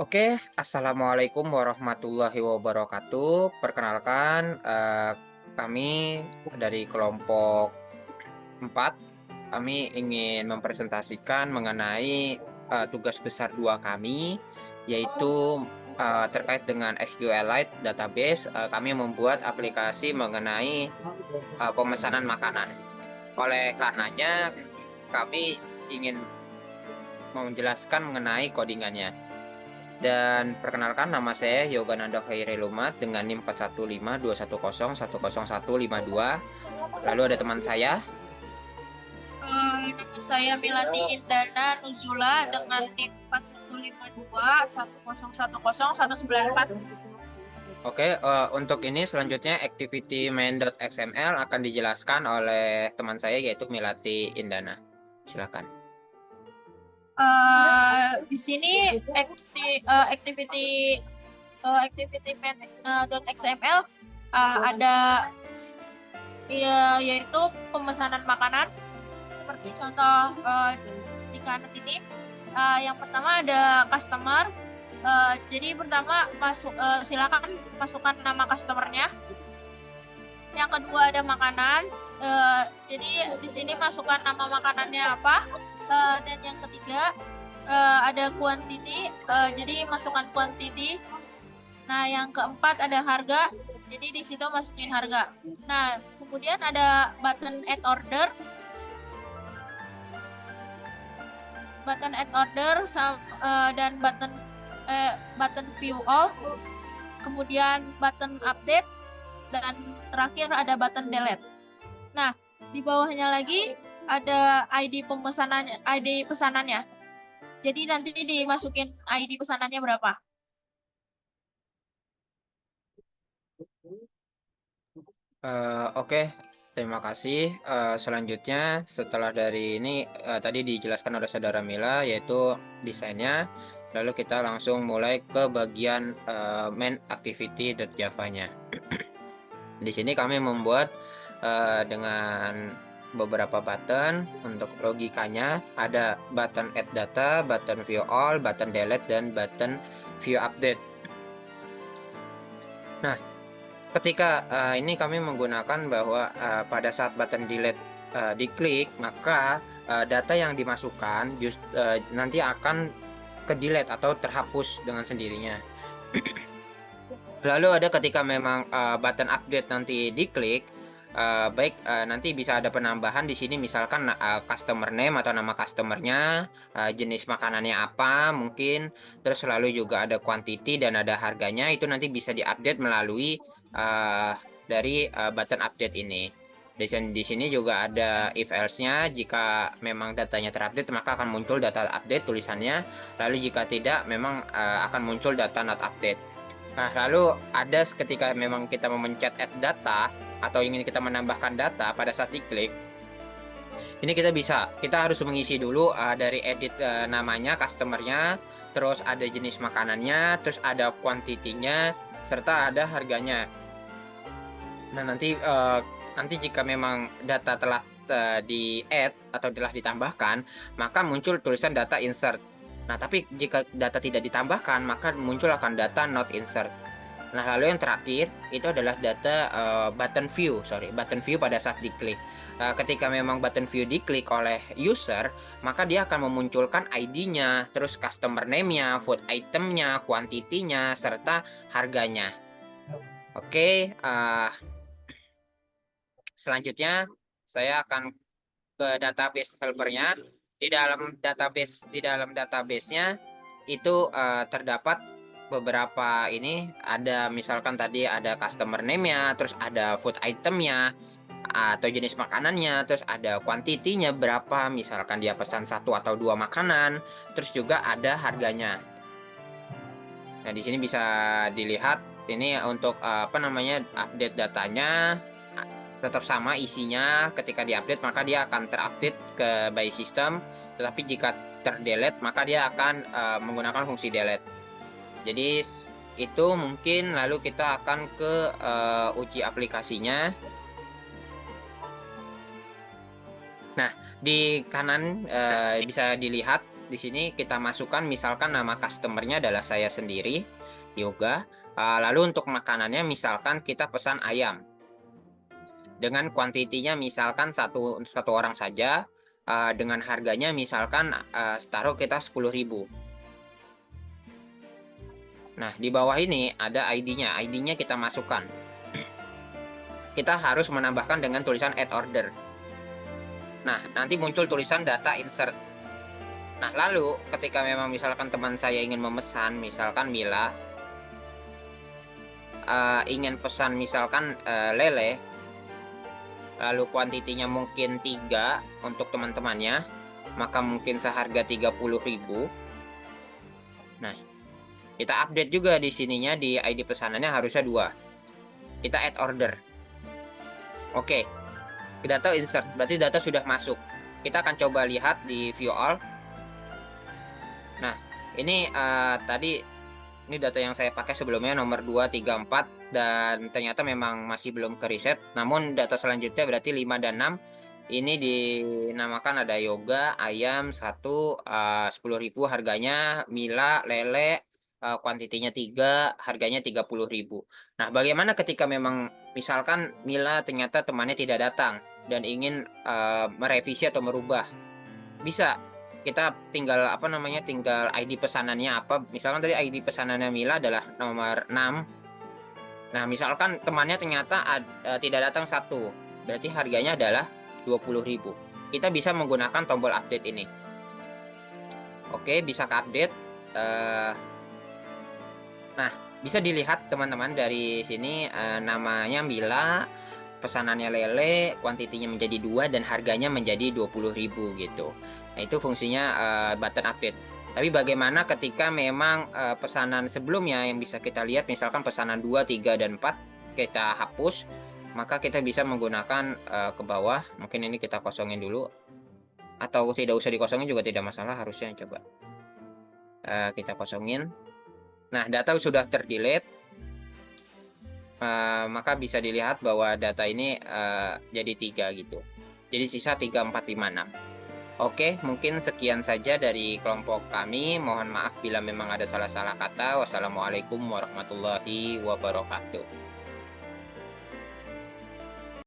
Oke, assalamualaikum warahmatullahi wabarakatuh. Perkenalkan, kami dari kelompok 4. Kami ingin mempresentasikan mengenai tugas besar 2 kami, yaitu terkait dengan SQLite database. Kami membuat aplikasi mengenai pemesanan makanan. Oleh karenanya, kami ingin menjelaskan mengenai codingannya. Dan perkenalkan, nama saya Yogananda Khairelumat dengan NIM 41521010152. Lalu ada teman saya. Nama saya Milati Indana Nuzula dengan NIM 415210101194. Oke, untuk ini selanjutnya activity main.xml akan dijelaskan oleh teman saya yaitu Milati Indana. Silakan. Di sini activity main.xml ada yaitu pemesanan makanan seperti contoh di kanan ini. Yang pertama ada customer. Jadi pertama silakan masukkan nama customernya. Yang kedua ada makanan. Jadi di sini masukkan nama makanannya apa. Dan yang ketiga ada quantity. Jadi masukkan quantity. Nah, yang keempat ada harga. Jadi di situ masukin harga. Nah, kemudian ada button add order. Dan button view all. Kemudian button update. Dan terakhir ada button delete. Nah, di bawahnya lagi ada ID pesanannya. Jadi nanti dimasukin ID pesanannya berapa. Oke, terima kasih. Selanjutnya setelah dari ini tadi dijelaskan oleh saudara Mila yaitu desainnya. Lalu kita langsung mulai ke bagian main activity.java-nya. Di sini kami membuat dengan beberapa button. Untuk logikanya ada button add data, button view all, button delete, dan button view update. Nah, ketika ini kami menggunakan bahwa pada saat button delete diklik, maka data yang dimasukkan nanti akan ke delete atau terhapus dengan sendirinya. Lalu ada ketika memang button update nanti diklik, nanti bisa ada penambahan di sini, misalkan customer name atau nama customernya, jenis makanannya apa mungkin, terus lalu juga ada quantity dan ada harganya. Itu nanti bisa diupdate melalui dari button update ini. Di sini juga ada if else-nya. Jika memang datanya terupdate, maka akan muncul data update tulisannya. Lalu jika tidak, memang akan muncul data not update. Nah, lalu ada ketika memang kita memencet add data atau ingin kita menambahkan data pada saat diklik, ini kita harus mengisi dulu dari edit namanya, customernya, terus ada jenis makanannya, terus ada kuantitinya, serta ada harganya. Nah, nanti jika memang data telah di add atau telah ditambahkan, maka muncul tulisan data insert. Nah, tapi jika data tidak ditambahkan, maka muncul akan data not insert. Nah, lalu yang terakhir itu adalah data button view pada saat diklik. Ketika memang button view diklik oleh user, maka dia akan memunculkan ID-nya, terus customer name-nya, food item-nya, kuantitinya, serta harganya. Oke, selanjutnya saya akan ke database helper-nya. Di dalam database-nya itu terdapat beberapa ini, ada misalkan tadi ada customer name-nya, terus ada food item-nya atau jenis makanannya, terus ada kuantitinya berapa, misalkan dia pesan 1 atau 2 makanan, terus juga ada harganya. Nah, di sini bisa dilihat ini untuk update datanya tetap sama isinya. Ketika diupdate maka dia akan terupdate ke by system, tetapi jika terdelete maka dia akan menggunakan fungsi delete. Jadi itu mungkin. Lalu kita akan ke uji aplikasinya. Nah, di kanan bisa dilihat di sini kita masukkan misalkan nama customernya adalah saya sendiri, Yoga. Lalu untuk makanannya misalkan kita pesan ayam. Dengan kuantitinya misalkan satu orang saja, dengan harganya misalkan taruh kita 10.000. Nah, di bawah ini ada ID-nya. ID-nya kita masukkan. Kita harus menambahkan dengan tulisan add order. Nah, nanti muncul tulisan data insert. Nah, lalu ketika memang misalkan teman saya ingin memesan, misalkan Mila, ingin pesan misalkan lele, lalu kuantitinya mungkin 3 untuk teman-temannya, maka mungkin seharga 30.000. Nah, kita update juga di sininya, di ID pesanannya harusnya 2. Kita add order. Oke, data insert, berarti data sudah masuk. Kita akan coba lihat di view all. Nah, ini tadi ini data yang saya pakai sebelumnya nomor 2, 3, 4, dan ternyata memang masih belum ke reset. Namun data selanjutnya berarti 5 dan 6 ini dinamakan ada yoga, ayam 1, 10.000 harganya, Mila, lele, kuantitinya 3, harganya 30.000. Nah, bagaimana ketika memang misalkan Mila ternyata temannya tidak datang dan ingin merevisi atau merubah? Bisa. Kita tinggal tinggal ID pesanannya apa. Misalkan tadi ID pesanannya Mila adalah nomor 6. Nah, misalkan temannya ternyata tidak datang 1, berarti harganya adalah 20.000. Kita bisa menggunakan tombol update ini. Oke, bisa ke update. Nah, bisa dilihat teman-teman dari sini namanya Mila, pesanannya lele, kuantitinya menjadi 2 dan harganya menjadi 20.000 gitu. Nah, itu fungsinya button update. Tapi bagaimana ketika memang pesanan sebelumnya yang bisa kita lihat, misalkan pesanan 2, 3, dan 4 kita hapus, maka kita bisa menggunakan ke bawah. Mungkin ini kita kosongin dulu, atau tidak usah dikosongin juga tidak masalah harusnya. Coba kita kosongin. Nah, data sudah terdelete, maka bisa dilihat bahwa data ini jadi 3 gitu. Jadi sisa 3, 4, 5, 6. Oke, mungkin sekian saja dari kelompok kami. Mohon maaf bila memang ada salah-salah kata. Wassalamualaikum warahmatullahi wabarakatuh.